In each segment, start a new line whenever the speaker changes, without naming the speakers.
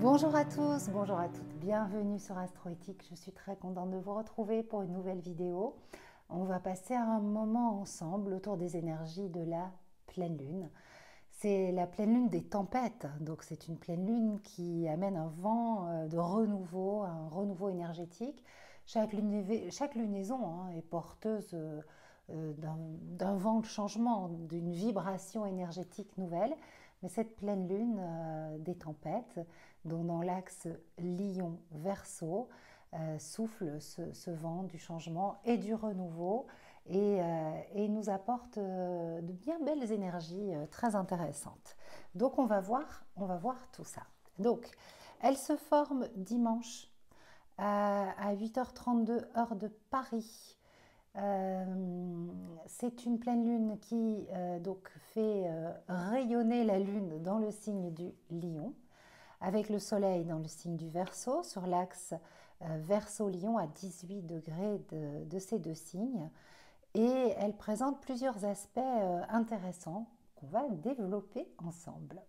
Bonjour à tous, bonjour à toutes, bienvenue sur Astroéthique. Je suis très contente de vous retrouver pour une nouvelle vidéo. On va passer un moment ensemble autour des énergies de la pleine lune. C'est la pleine lune des tempêtes, donc c'est une pleine lune qui amène un vent de renouveau, un renouveau énergétique. Chaque lunaison est porteuse d'un vent de changement, d'une vibration énergétique nouvelle. Mais cette pleine lune des tempêtes, dont dans l'axe Lion-Verseau, souffle ce vent du changement et du renouveau et nous apporte de bien belles énergies très intéressantes. Donc on va voir tout ça. Donc elle se forme dimanche à 8h32 heure de Paris. C'est une pleine lune qui donc fait rayonner la lune dans le signe du Lion, avec le soleil dans le signe du Verseau, sur l'axe Verseau-Lion à 18 degrés de ces deux signes. Et elle présente plusieurs aspects intéressants qu'on va développer ensemble.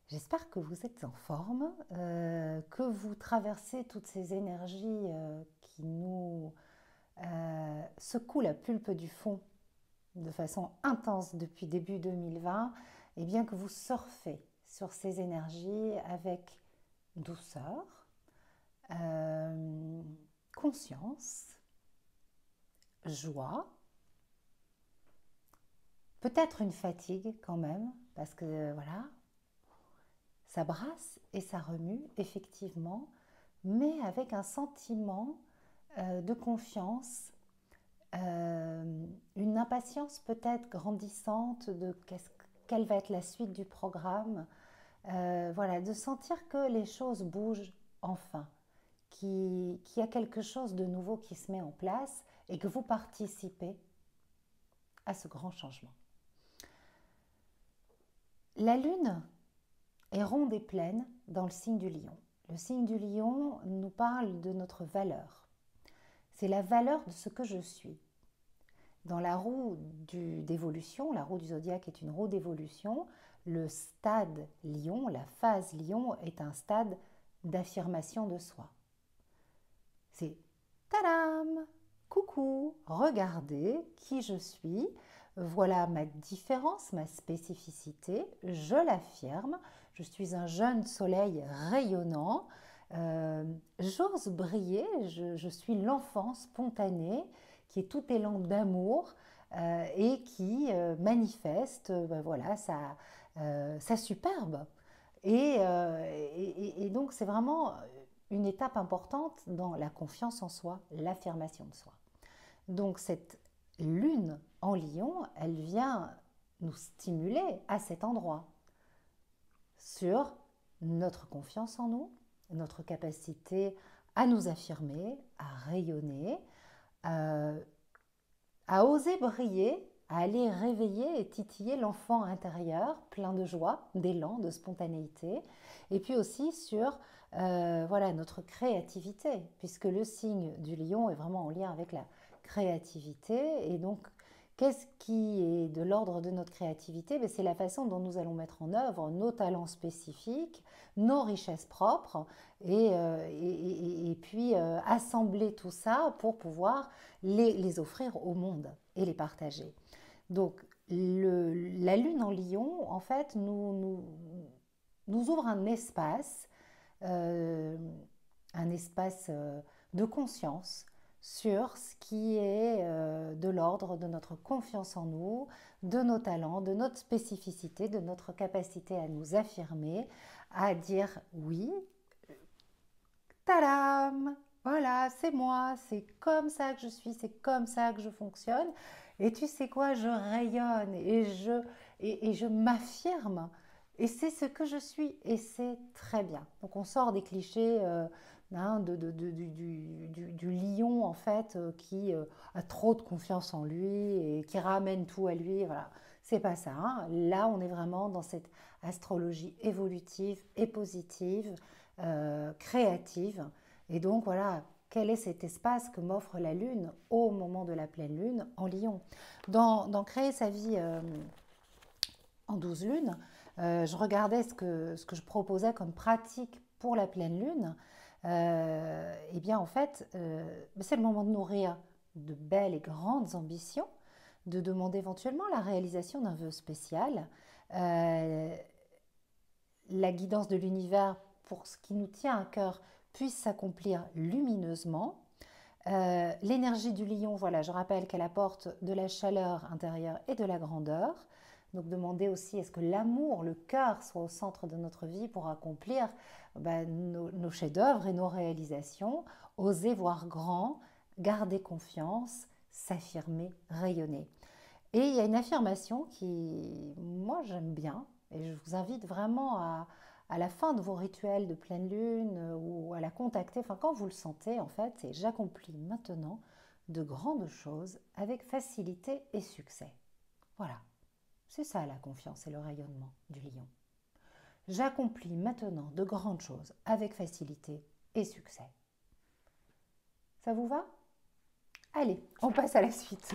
J'espère que vous êtes en forme, que vous traversez toutes ces énergies qui nous secouent la pulpe du fond de façon intense depuis début 2020, et bien que vous surfez sur ces énergies avec douceur, conscience, joie, peut-être une fatigue quand même, parce que voilà, ça brasse et ça remue effectivement, mais avec un sentiment de confiance, une impatience peut-être grandissante de quelle va être la suite du programme, voilà, de sentir que les choses bougent enfin, qu'il y a quelque chose de nouveau qui se met en place et que vous participez à ce grand changement. La lune est ronde et pleine dans le signe du Lion. Le signe du Lion nous parle de notre valeur. C'est la valeur de ce que je suis. Dans la roue d'évolution, la roue du zodiaque est une roue d'évolution, le stade Lion, la phase Lion est un stade d'affirmation de soi. C'est tadam, coucou, regardez qui je suis, voilà ma différence, ma spécificité, je l'affirme, je suis un jeune soleil rayonnant, j'ose briller, je suis l'enfant spontané qui est tout élan d'amour et qui manifeste voilà, sa superbe. Et donc c'est vraiment une étape importante dans la confiance en soi, l'affirmation de soi. Donc cette lune en Lion, elle vient nous stimuler à cet endroit sur notre confiance en nous, notre capacité à nous affirmer, à rayonner, à oser briller, à aller réveiller et titiller l'enfant intérieur, plein de joie, d'élan, de spontanéité, et puis aussi sur voilà, notre créativité, puisque le signe du lion est vraiment en lien avec la créativité, et donc qu'est-ce qui est de l'ordre de notre créativité? C'est la façon dont nous allons mettre en œuvre nos talents spécifiques, nos richesses propres, et puis assembler tout ça pour pouvoir les offrir au monde et les partager. Donc la lune en lion, en fait, nous ouvre euh, un espace de conscience sur ce qui est de l'ordre de notre confiance en nous, de nos talents, de notre spécificité, de notre capacité à nous affirmer, à dire oui, tadam, voilà, c'est moi, c'est comme ça que je suis, c'est comme ça que je fonctionne. Et tu sais quoi, je rayonne et je m'affirme. Et c'est ce que je suis et c'est très bien. Donc on sort des clichés du lion en fait qui a trop de confiance en lui et qui ramène tout à lui. Voilà, c'est pas ça. Hein. Là, on est vraiment dans cette astrologie évolutive et positive, créative. Et donc voilà, quel est cet espace que m'offre la Lune au moment de la pleine Lune en Lion. Dans Créer sa vie en 12 lunes, je regardais ce que je proposais comme pratique pour la pleine lune, eh bien en fait, c'est le moment de nourrir de belles et grandes ambitions, de demander éventuellement la réalisation d'un vœu spécial, euh, la guidance de l'univers pour ce qui nous tient à cœur puisse s'accomplir lumineusement. L'énergie du lion, voilà, je rappelle qu'elle apporte de la chaleur intérieure et de la grandeur. Donc demandez aussi est-ce que l'amour, le cœur soit au centre de notre vie pour accomplir nos chefs-d'œuvre et nos réalisations. Oser voir grand, garder confiance, s'affirmer, rayonner. Et il y a une affirmation qui, moi, j'aime bien, et je vous invite vraiment à la fin de vos rituels de pleine lune ou à la contacter, enfin quand vous le sentez, en fait, c'est j'accomplis maintenant de grandes choses avec facilité et succès. Voilà, c'est ça la confiance et le rayonnement du lion. J'accomplis maintenant de grandes choses avec facilité et succès. Ça vous va? Allez, on passe à la suite.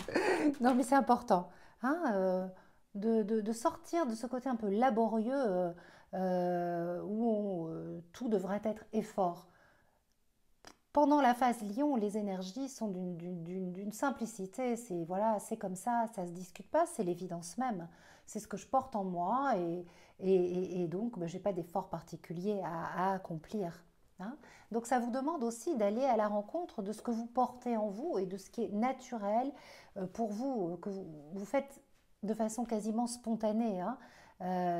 Non, mais c'est important hein, de sortir de ce côté un peu laborieux où tout devrait être effort. Pendant la phase lion, les énergies sont d'une simplicité. C'est voilà, c'est comme ça se discute pas, c'est l'évidence même. C'est ce que je porte en moi et donc je n'ai pas d'effort particulier à accomplir. Hein. Donc ça vous demande aussi d'aller à la rencontre de ce que vous portez en vous et de ce qui est naturel pour vous, que vous faites de façon quasiment spontanée. Hein.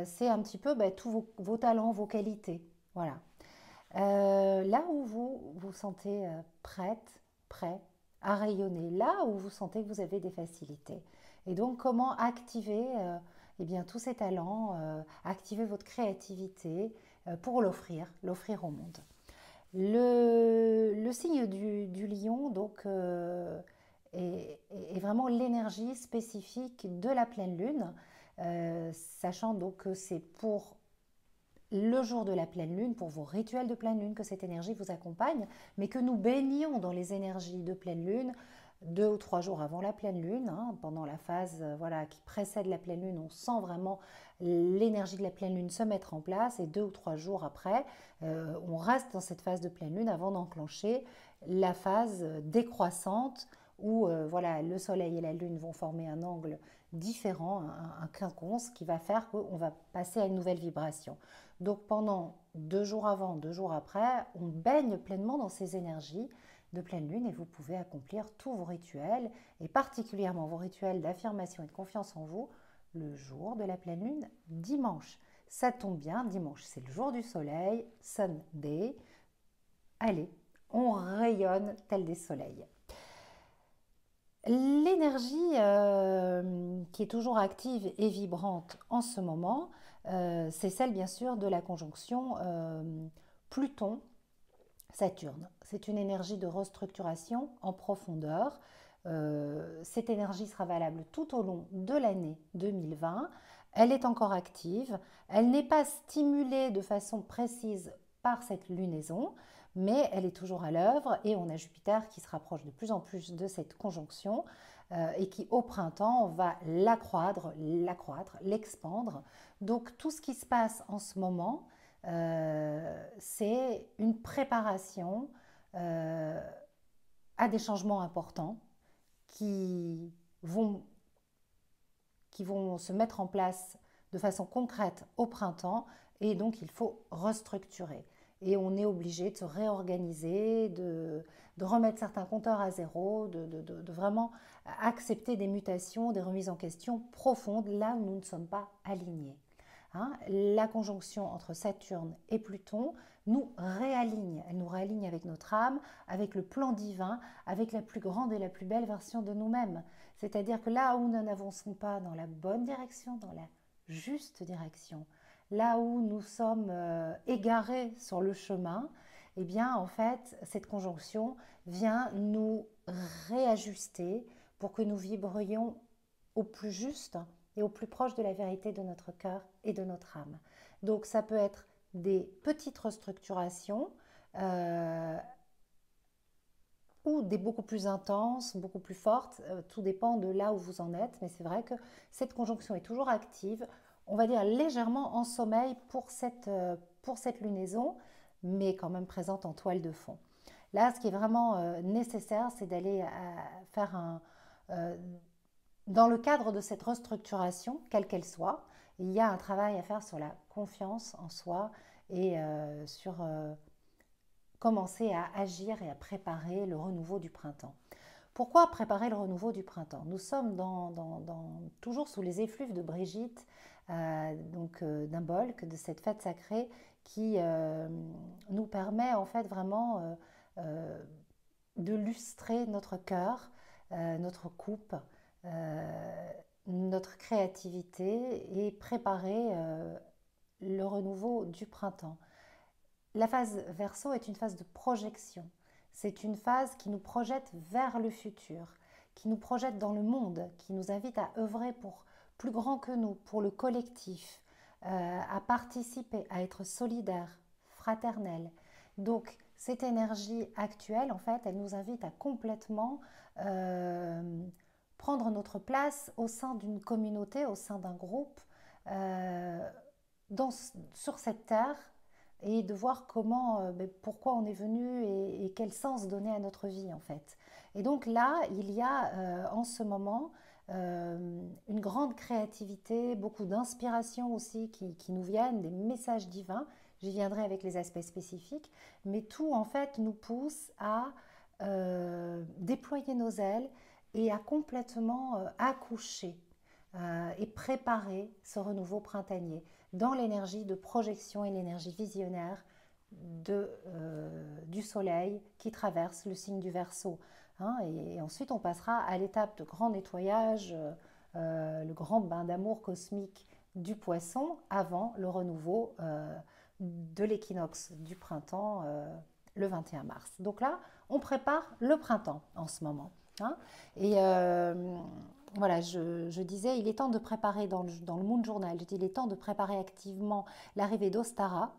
C'est un petit peu tous vos talents, vos qualités. Voilà. Là où vous vous sentez prête, prêt à rayonner, là où vous sentez que vous avez des facilités. Et donc, comment activer eh bien, tous ces talents, activer votre créativité pour l'offrir au monde. Le signe du lion, donc, est vraiment l'énergie spécifique de la pleine lune, sachant donc que c'est pour le jour de la pleine lune, pour vos rituels de pleine lune, que cette énergie vous accompagne, mais que nous baignons dans les énergies de pleine lune 2 ou 3 jours avant la pleine lune, hein, pendant la phase voilà, qui précède la pleine lune, on sent vraiment l'énergie de la pleine lune se mettre en place et 2 ou 3 jours après, on reste dans cette phase de pleine lune avant d'enclencher la phase décroissante où voilà, le soleil et la lune vont former un angle différent, un quinconce qui va faire qu'on va passer à une nouvelle vibration. Donc pendant 2 jours avant, 2 jours après, on baigne pleinement dans ces énergies de pleine lune et vous pouvez accomplir tous vos rituels et particulièrement vos rituels d'affirmation et de confiance en vous le jour de la pleine lune, dimanche. Ça tombe bien, dimanche c'est le jour du soleil, Sunday. Allez, on rayonne tel des soleils. L'énergie qui est toujours active et vibrante en ce moment, c'est celle bien sûr de la conjonction Pluton-Saturne. C'est une énergie de restructuration en profondeur. Cette énergie sera valable tout au long de l'année 2020. Elle est encore active. Elle n'est pas stimulée de façon précise par cette lunaison, mais elle est toujours à l'œuvre et on a Jupiter qui se rapproche de plus en plus de cette conjonction et qui au printemps va l'accroître, l'expandre. Donc tout ce qui se passe en ce moment, c'est une préparation à des changements importants qui vont se mettre en place de façon concrète au printemps et donc il faut restructurer. Et on est obligé de se réorganiser, de remettre certains compteurs à zéro, de vraiment accepter des mutations, des remises en question profondes là où nous ne sommes pas alignés. Hein, la conjonction entre Saturne et Pluton nous réaligne. Elle nous réaligne avec notre âme, avec le plan divin, avec la plus grande et la plus belle version de nous-mêmes. C'est-à-dire que là où nous n'avançons pas dans la bonne direction, dans la juste direction, là où nous sommes égarés sur le chemin, eh bien en fait cette conjonction vient nous réajuster pour que nous vibrions au plus juste et au plus proche de la vérité de notre cœur et de notre âme. Donc ça peut être des petites restructurations ou des beaucoup plus intenses, beaucoup plus fortes, tout dépend de là où vous en êtes, mais c'est vrai que cette conjonction est toujours active, on va dire légèrement en sommeil pour cette lunaison, mais quand même présente en toile de fond. Là, ce qui est vraiment nécessaire, c'est d'aller faire dans le cadre de cette restructuration, quelle qu'elle soit, il y a un travail à faire sur la confiance en soi et sur commencer à agir et à préparer le renouveau du printemps. Pourquoi préparer le renouveau du printemps? Nous sommes toujours sous les effluves de Brigitte, d'Imbolc, de cette fête sacrée qui nous permet en fait vraiment de lustrer notre cœur, notre coupe, notre créativité et préparer le renouveau du printemps. La phase Verseau est une phase de projection. C'est une phase qui nous projette vers le futur, qui nous projette dans le monde, qui nous invite à œuvrer pour plus grand que nous, pour le collectif, à participer, à être solidaire, fraternel. Donc, cette énergie actuelle, en fait, elle nous invite à complètement prendre notre place au sein d'une communauté, au sein d'un groupe, sur cette terre, et de voir pourquoi on est venu et quel sens donner à notre vie en fait. Et donc là, il y a en ce moment une grande créativité, beaucoup d'inspiration aussi qui nous viennent, des messages divins. J'y viendrai avec les aspects spécifiques, mais tout en fait nous pousse à déployer nos ailes et à complètement accoucher et préparer ce renouveau printanier dans l'énergie de projection et l'énergie visionnaire du soleil qui traverse le signe du Verseau. Hein, et ensuite, on passera à l'étape de grand nettoyage, le grand bain d'amour cosmique du Poisson avant le renouveau de l'équinoxe du printemps le 21 mars. Donc là, on prépare le printemps en ce moment. Hein, et voilà, je disais, il est temps de préparer dans le Moon Journal, je dis, il est temps de préparer activement l'arrivée d'Ostara,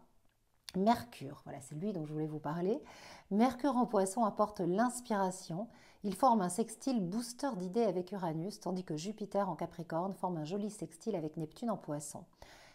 Mercure, voilà, c'est lui dont je voulais vous parler. Mercure en Poisson apporte l'inspiration, il forme un sextile booster d'idées avec Uranus, tandis que Jupiter en Capricorne forme un joli sextile avec Neptune en Poisson.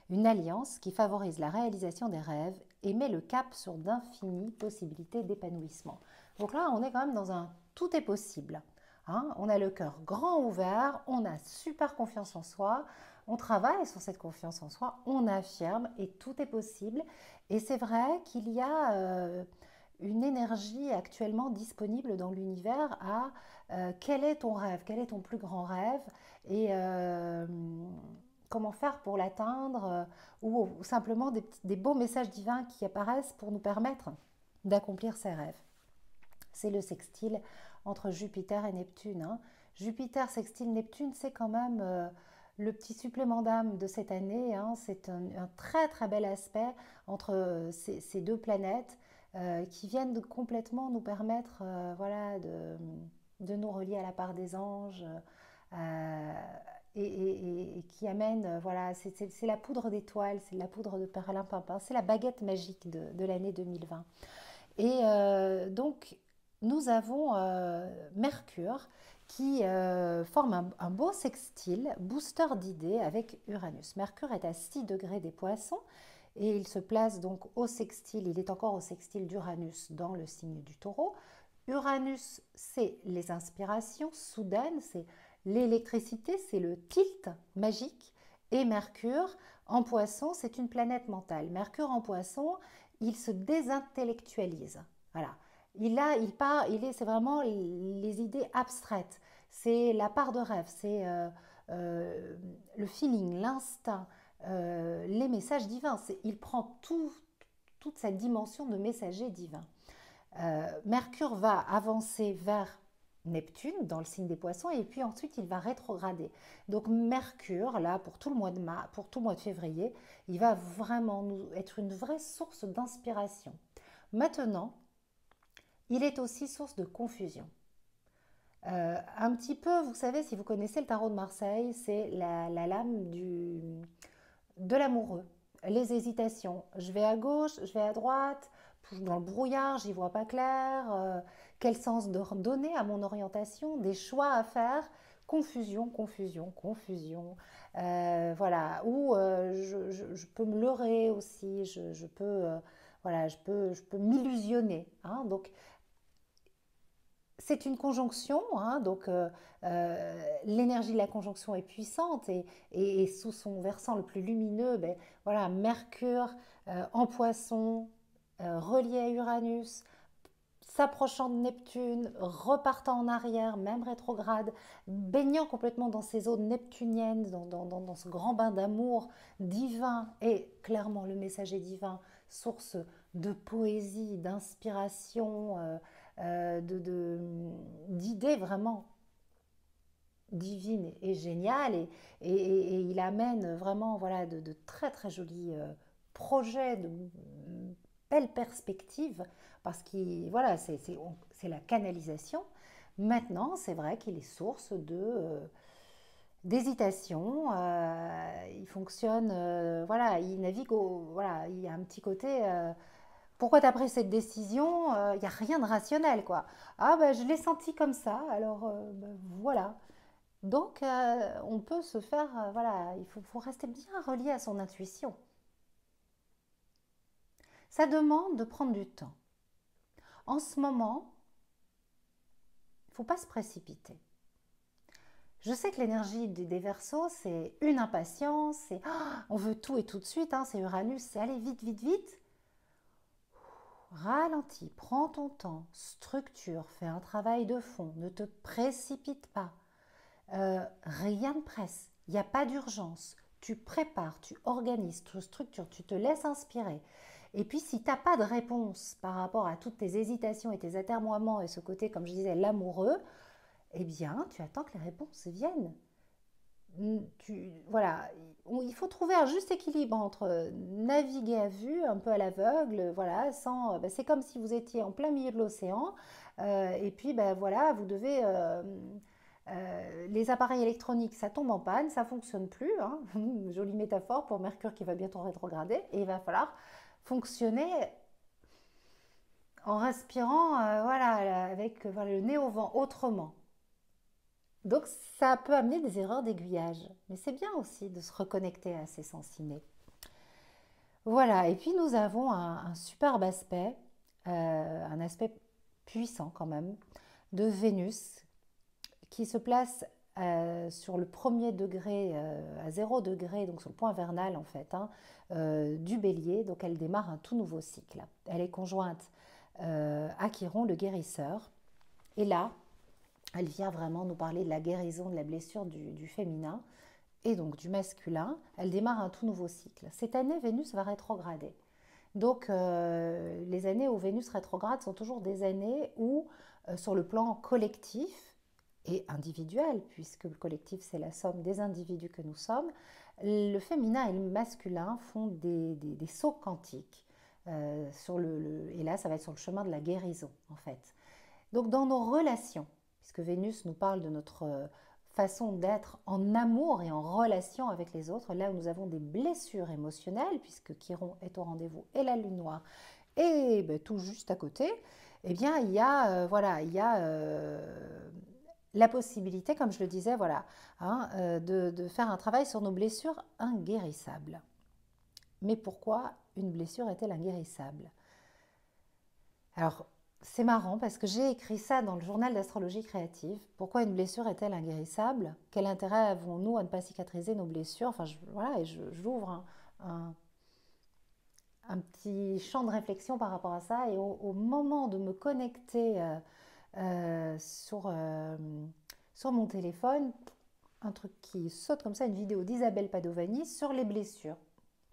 Une alliance qui favorise la réalisation des rêves et met le cap sur d'infinies possibilités d'épanouissement. Donc là, on est quand même dans un tout est possible. Hein, on a le cœur grand ouvert, on a super confiance en soi, on travaille sur cette confiance en soi, on affirme et tout est possible. Et c'est vrai qu'il y a une énergie actuellement disponible dans l'univers à quel est ton rêve, quel est ton plus grand rêve et comment faire pour l'atteindre ou simplement des beaux messages divins qui apparaissent pour nous permettre d'accomplir ses rêves. C'est le sextile entre Jupiter et Neptune. Hein. Jupiter sextile Neptune, c'est quand même le petit supplément d'âme de cette année. Hein. C'est un très très bel aspect entre ces deux planètes qui viennent complètement nous permettre voilà, de nous relier à la part des anges et qui amène, voilà, c'est la poudre d'étoiles, c'est la poudre de perlimpinpin, c'est la baguette magique de l'année 2020. Et donc, nous avons Mercure qui forme un beau sextile, booster d'idées avec Uranus. Mercure est à 6 degrés des Poissons et il se place donc au sextile, il est encore au sextile d'Uranus dans le signe du Taureau. Uranus, c'est les inspirations soudaines, c'est l'électricité, c'est le tilt magique. Et Mercure en Poisson, c'est une planète mentale. Mercure en Poisson, il se désintellectualise. Voilà. C'est vraiment les idées abstraites. C'est la part de rêve, c'est le feeling, l'instinct, les messages divins. Il prend toute sa dimension de messager divin. Mercure va avancer vers Neptune dans le signe des Poissons et puis ensuite il va rétrograder. Donc Mercure, là, pour tout le mois de février, il va vraiment être une vraie source d'inspiration. Maintenant, il est aussi source de confusion. Un petit peu, vous savez, si vous connaissez le tarot de Marseille, c'est la lame de l'amoureux, les hésitations. Je vais à gauche, je vais à droite, dans le brouillard, j'y vois pas clair. Quel sens donner à mon orientation, des choix à faire, confusion, confusion, confusion. Voilà, ou je peux me leurrer aussi, je peux voilà, je peux m'illusionner, hein. Donc, c'est une conjonction, hein, donc l'énergie de la conjonction est puissante et sous son versant le plus lumineux, ben, voilà, Mercure en Poisson, relié à Uranus, s'approchant de Neptune, repartant en arrière, même rétrograde, baignant complètement dans ces eaux neptuniennes, dans ce grand bain d'amour divin, et clairement le messager divin, source de poésie, d'inspiration, d'idées vraiment divines et géniales, et il amène vraiment voilà, de très très jolis projets, de belles perspectives, parce que voilà, c'est la canalisation. Maintenant, c'est vrai qu'il est source d'hésitation. Il fonctionne, voilà, il navigue voilà, il y a un petit côté. Pourquoi tu as pris cette décision? Il n'y a rien de rationnel, quoi. Ah, ben, je l'ai senti comme ça, alors ben, voilà. Donc, on peut se faire, voilà, faut rester bien relié à son intuition. Ça demande de prendre du temps. En ce moment, il ne faut pas se précipiter. Je sais que l'énergie des Verseaux, c'est une impatience, c'est on veut tout et tout de suite, hein, c'est Uranus, c'est aller vite, vite, vite. Ralentis, prends ton temps, structure, fais un travail de fond, ne te précipite pas. Rien ne presse, il n'y a pas d'urgence. Tu prépares, tu organises, tu structures, tu te laisses inspirer. Et puis si tu n'as pas de réponse par rapport à toutes tes hésitations et tes atermoiements et ce côté, comme je disais, l'amoureux, eh bien, tu attends que les réponses viennent. Voilà, il faut trouver un juste équilibre entre naviguer à vue, un peu à l'aveugle, voilà, sans, ben, c'est comme si vous étiez en plein milieu de l'océan, et puis ben voilà, vous devez, les appareils électroniques, ça tombe en panne, ça fonctionne plus, hein, jolie métaphore pour Mercure qui va bientôt rétrograder, et il va falloir fonctionner en respirant, voilà, avec voilà, le nez au vent, autrement. Donc ça peut amener des erreurs d'aiguillage, mais c'est bien aussi de se reconnecter à ses sens innés. Voilà, et puis nous avons un superbe aspect, un aspect puissant quand même, de Vénus qui se place sur le premier degré, à 0 degré, donc sur le point vernal en fait, hein, du bélier, donc elle démarre un tout nouveau cycle. Elle est conjointe à Chiron, le guérisseur, et là, elle vient vraiment nous parler de la guérison de la blessure du féminin et donc du masculin. Elle démarre un tout nouveau cycle. Cette année, Vénus va rétrograder. Donc, les années où Vénus rétrograde sont toujours des années où, sur le plan collectif et individuel, puisque le collectif, c'est la somme des individus que nous sommes, le féminin et le masculin font des sauts quantiques. Et là, ça va être sur le chemin de la guérison, en fait. Donc, dans nos relations, puisque Vénus nous parle de notre façon d'être en amour et en relation avec les autres, là où nous avons des blessures émotionnelles, puisque Chiron est au rendez-vous et la lune noire et ben, tout juste à côté, eh bien il y a, voilà, il y a la possibilité, comme je le disais, voilà, hein, de faire un travail sur nos blessures inguérissables. Mais pourquoi une blessure est-elle inguérissable? Alors, c'est marrant parce que j'ai écrit ça dans le journal d'astrologie créative. Pourquoi une blessure est-elle inguérissable? Quel intérêt avons-nous à ne pas cicatriser nos blessures? Enfin, voilà, et j'ouvre un petit champ de réflexion par rapport à ça. Et au moment de me connecter sur mon téléphone, un truc qui saute comme ça, une vidéo d'Isabelle Padovani sur les blessures.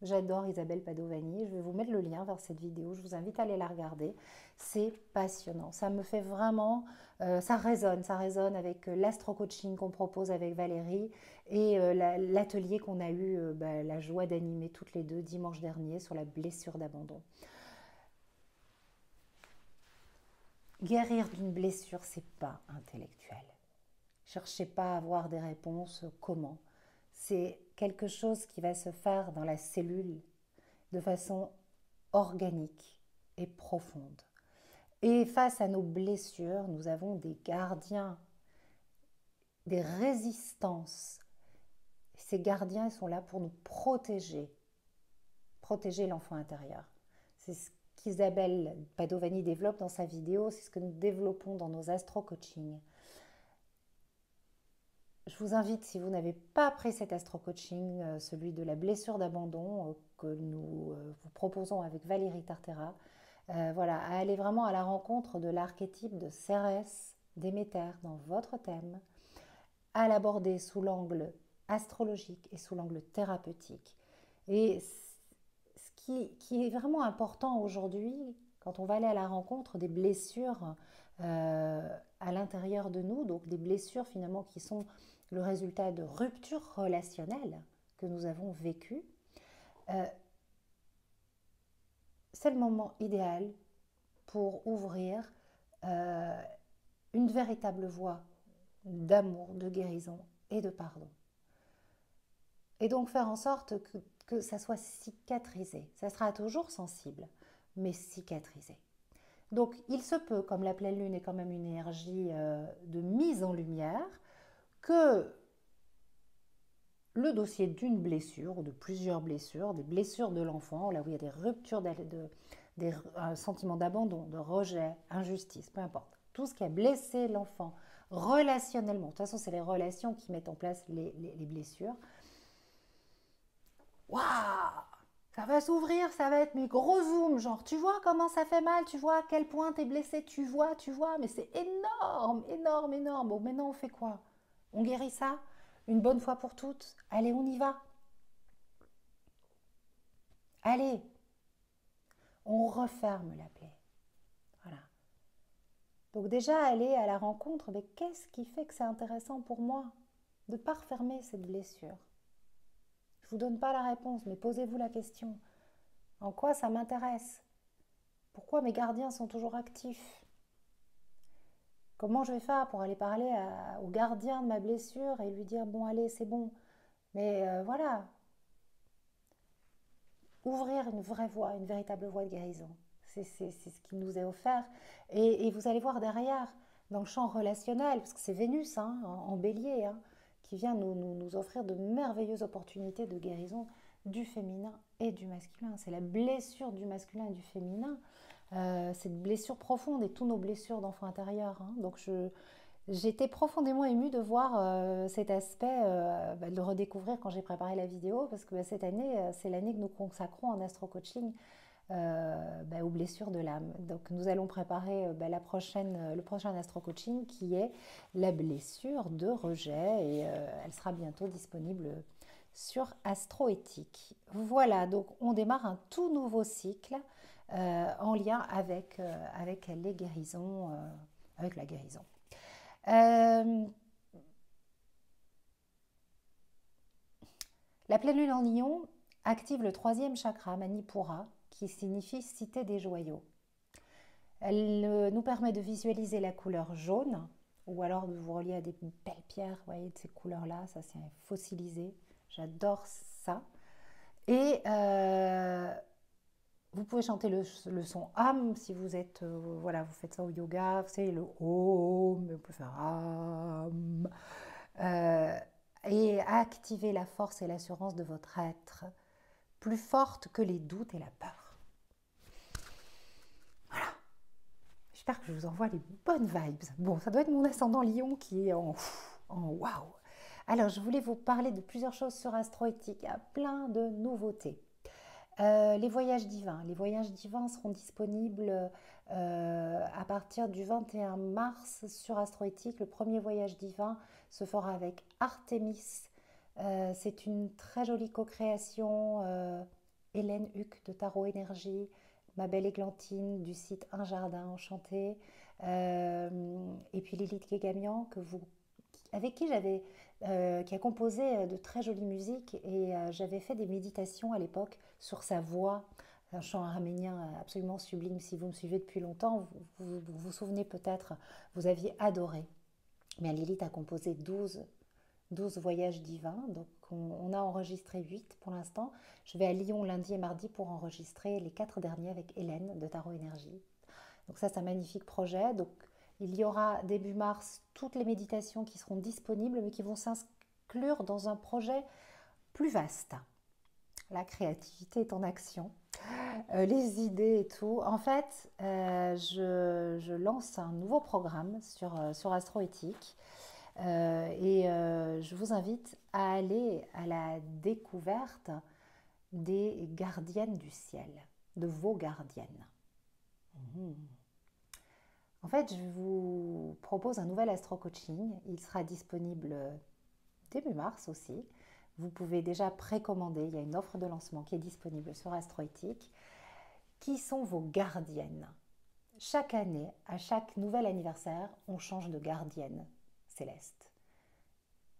J'adore Isabelle Padovani, je vais vous mettre le lien vers cette vidéo, je vous invite à aller la regarder. C'est passionnant, ça me fait vraiment, ça résonne avec l'astro-coaching qu'on propose avec Valérie et l'atelier qu'on a eu la joie d'animer toutes les deux dimanche dernier sur la blessure d'abandon. Guérir d'une blessure, c'est pas intellectuel. Cherchez pas à avoir des réponses comment. C'est quelque chose qui va se faire dans la cellule de façon organique et profonde. Et face à nos blessures, nous avons des gardiens, des résistances. Ces gardiens sont là pour nous protéger l'enfant intérieur. C'est ce qu'Isabelle Padovani développe dans sa vidéo, c'est ce que nous développons dans nos astro-coaching. Je vous invite, si vous n'avez pas pris cet astro-coaching, celui de la blessure d'abandon que nous vous proposons avec Valérie Tartera, voilà, à aller vraiment à la rencontre de l'archétype de Cérès, Déméter dans votre thème, à l'aborder sous l'angle astrologique et sous l'angle thérapeutique. Et qui est vraiment important aujourd'hui, quand on va aller à la rencontre des blessures à l'intérieur de nous, donc des blessures finalement qui sont le résultat de ruptures relationnelles que nous avons vécues, c'est le moment idéal pour ouvrir une véritable voie d'amour, de guérison et de pardon. Et donc faire en sorte que ça soit cicatrisé. Ça sera toujours sensible, mais cicatrisé. Donc il se peut, comme la pleine lune est quand même une énergie de mise en lumière, que le dossier d'une blessure ou de plusieurs blessures, des blessures de l'enfant, là où il y a des ruptures, des sentiments d'abandon, de rejet, injustice, peu importe, tout ce qui a blessé l'enfant relationnellement, de toute façon c'est les relations qui mettent en place les blessures. Waouh, ça va s'ouvrir, ça va être mes gros zooms, genre tu vois comment ça fait mal, tu vois à quel point t'es blessé, tu vois, mais c'est énorme, énorme, énorme. Bon, maintenant on fait quoi? On guérit ça une bonne fois pour toutes? Allez, on y va. Allez, on referme la plaie. Voilà. Donc déjà, aller à la rencontre, mais qu'est-ce qui fait que c'est intéressant pour moi de ne pas refermer cette blessure? Je ne vous donne pas la réponse, mais posez-vous la question. En quoi ça m'intéresse? Pourquoi mes gardiens sont toujours actifs? Comment je vais faire pour aller parler au gardien de ma blessure et lui dire bon allez c'est bon. Mais voilà, ouvrir une vraie voie, une véritable voie de guérison. C'est ce qui nous est offert. Et vous allez voir derrière, dans le champ relationnel, parce que c'est Vénus en bélier, qui vient nous offrir de merveilleuses opportunités de guérison du féminin et du masculin. C'est la blessure du masculin et du féminin. Cette blessure profonde et tous nos blessures d'enfant intérieur. Donc j'étais profondément émue de voir cet aspect, de le redécouvrir quand j'ai préparé la vidéo, parce que cette année, c'est l'année que nous consacrons en astro-coaching aux blessures de l'âme. Donc nous allons préparer le prochain astro-coaching qui est la blessure de rejet, et elle sera bientôt disponible sur Astroéthique. Voilà, donc on démarre un tout nouveau cycle en lien avec les guérisons, avec la guérison. La pleine lune en Lion active le 3e chakra, Manipura, qui signifie cité des joyaux. Elle nous permet de visualiser la couleur jaune, ou alors de vous relier à des belles pierres, vous voyez, de ces couleurs-là, ça c'est fossilisé, j'adore ça. Et vous pouvez chanter le son Am si vous êtes, voilà, vous faites ça au yoga, vous savez, le Om, vous pouvez faire Am. Et activer la force et l'assurance de votre être, plus forte que les doutes et la peur. Voilà. J'espère que je vous envoie les bonnes vibes. Bon, ça doit être mon ascendant Lion qui est en waouh. Alors, je voulais vous parler de plusieurs choses sur Astroéthique. Il y a plein de nouveautés. Les voyages divins. Les voyages divins seront disponibles à partir du 21 mars sur Astroéthique. Le premier voyage divin se fera avec Artémis. C'est une très jolie co-création. Hélène Huc de Tarot Énergie, ma belle Églantine du site Un Jardin Enchanté, et puis Lilith Kegamian avec qui qui a composé de très jolies musiques, et j'avais fait des méditations à l'époque sur sa voix, un chant arménien absolument sublime. Si vous me suivez depuis longtemps, vous vous souvenez peut-être, vous aviez adoré. Mais Lilith a composé 12 voyages divins, donc on a enregistré 8 pour l'instant. Je vais à Lyon lundi et mardi pour enregistrer les 4 derniers avec Hélène de Tarot Énergie. Donc ça, c'est un magnifique projet. Donc il y aura début mars toutes les méditations qui seront disponibles, mais qui vont s'inclure dans un projet plus vaste. la créativité est en action, les idées et tout. En fait, je lance un nouveau programme sur Astroéthique et je vous invite à aller à la découverte des gardiennes du ciel, de vos gardiennes. Mhm. En fait, je vous propose un nouvel astro-coaching. Il sera disponible début mars aussi. Vous pouvez déjà précommander. Il y a une offre de lancement qui est disponible sur Astroéthique. Qui sont vos gardiennes? Chaque année, à chaque nouvel anniversaire, on change de gardienne céleste.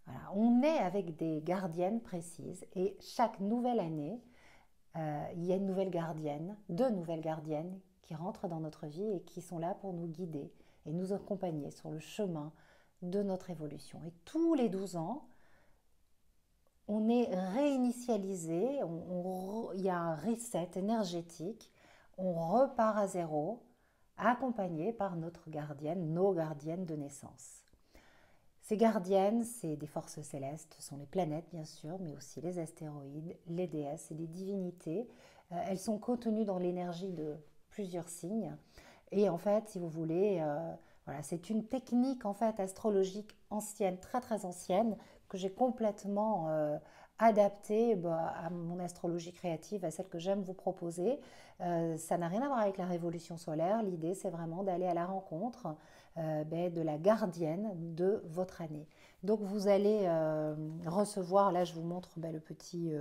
Voilà. On est avec des gardiennes précises et chaque nouvelle année, il y a une nouvelle gardienne, deux nouvelles gardiennes qui rentrent dans notre vie et qui sont là pour nous guider et nous accompagner sur le chemin de notre évolution. Et tous les 12 ans, on est réinitialisé, il y a un reset énergétique, on repart à zéro, accompagné par notre gardienne, nos gardiennes de naissance. Ces gardiennes, c'est des forces célestes, ce sont les planètes bien sûr, mais aussi les astéroïdes, les déesses et les divinités. Elles sont contenues dans l'énergie de plusieurs signes. Et en fait, si vous voulez, voilà, c'est une technique en fait astrologique ancienne, très très ancienne, que j'ai complètement adaptée à mon astrologie créative, à celle que j'aime vous proposer. Ça n'a rien à voir avec la révolution solaire. L'idée, c'est vraiment d'aller à la rencontre de la gardienne de votre année. Donc vous allez recevoir, là je vous montre le petit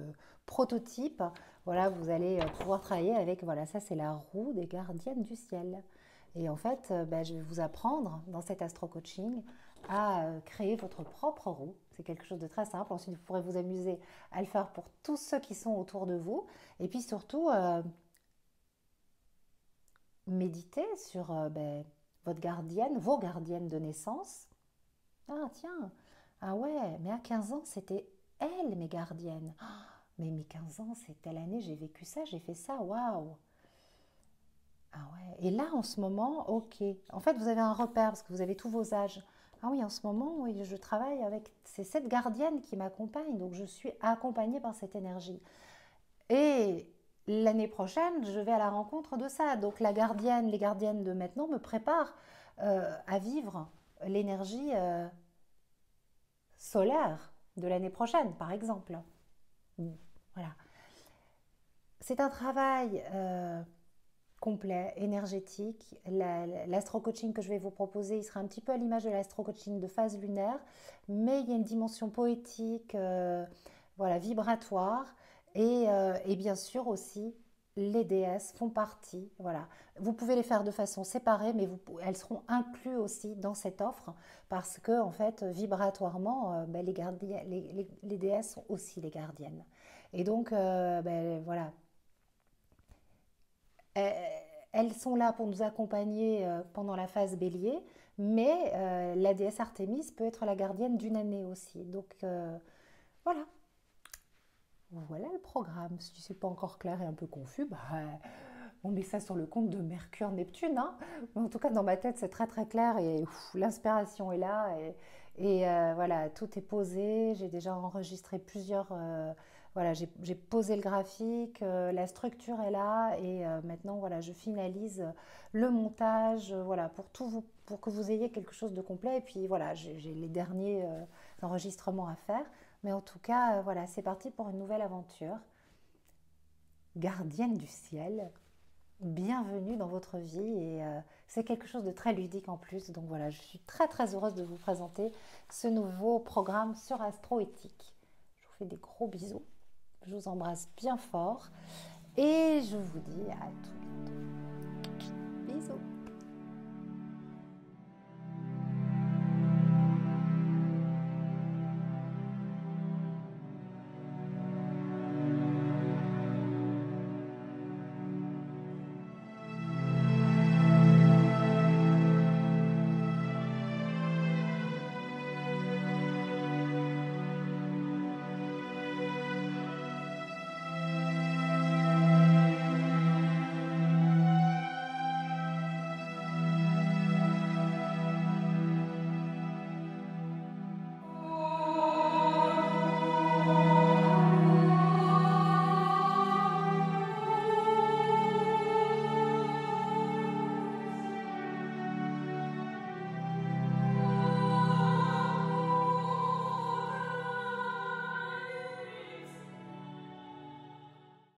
prototype. Voilà, vous allez pouvoir travailler avec, voilà, ça c'est la roue des gardiennes du ciel. Et en fait, je vais vous apprendre dans cet astro-coaching à créer votre propre roue. C'est quelque chose de très simple. Ensuite, vous pourrez vous amuser à le faire pour tous ceux qui sont autour de vous. Et puis surtout, méditer sur votre gardienne, vos gardiennes de naissance. Ah tiens, ah ouais, mais à 15 ans, c'était elles mes gardiennes. Ah, mais mes 15 ans, c'est telle année, j'ai vécu ça, j'ai fait ça, waouh. Ah ouais, et là en ce moment, ok. En fait, vous avez un repère parce que vous avez tous vos âges. Ah oui, en ce moment, oui, je travaille avec ces 7 gardiennes qui m'accompagnent, donc je suis accompagnée par cette énergie. Et l'année prochaine, je vais à la rencontre de ça. Donc la gardienne, les gardiennes de maintenant me préparent à vivre l'énergie solaire de l'année prochaine, par exemple. Voilà. C'est un travail complet, énergétique. L'astro-coaching que je vais vous proposer, il sera un petit peu à l'image de l'astro-coaching de phase lunaire, mais il y a une dimension poétique, voilà, vibratoire, et bien sûr aussi les déesses font partie. Voilà. Vous pouvez les faire de façon séparée, mais elles seront incluses aussi dans cette offre parce que en fait, vibratoirement, les déesses sont aussi les gardiennes. Et donc, voilà, euh, elles sont là pour nous accompagner pendant la phase bélier, mais la déesse Artémis peut être la gardienne d'une année aussi. Donc voilà, voilà le programme. Si c'est pas encore clair et un peu confus, on met ça sur le compte de Mercure-Neptune. Hein. Mais en tout cas, dans ma tête, c'est très très clair et l'inspiration est là. Et voilà, tout est posé. J'ai déjà enregistré plusieurs. Voilà, j'ai posé le graphique, la structure est là et maintenant, voilà, je finalise le montage, voilà, pour que vous ayez quelque chose de complet. Et puis voilà, j'ai les derniers enregistrements à faire. Mais en tout cas, voilà, c'est parti pour une nouvelle aventure. Gardienne du ciel, bienvenue dans votre vie et c'est quelque chose de très ludique en plus. Donc voilà, je suis très très heureuse de vous présenter ce nouveau programme sur Astroéthique. Je vous fais des gros bisous, je vous embrasse bien fort et je vous dis à tout bientôt. Bisous.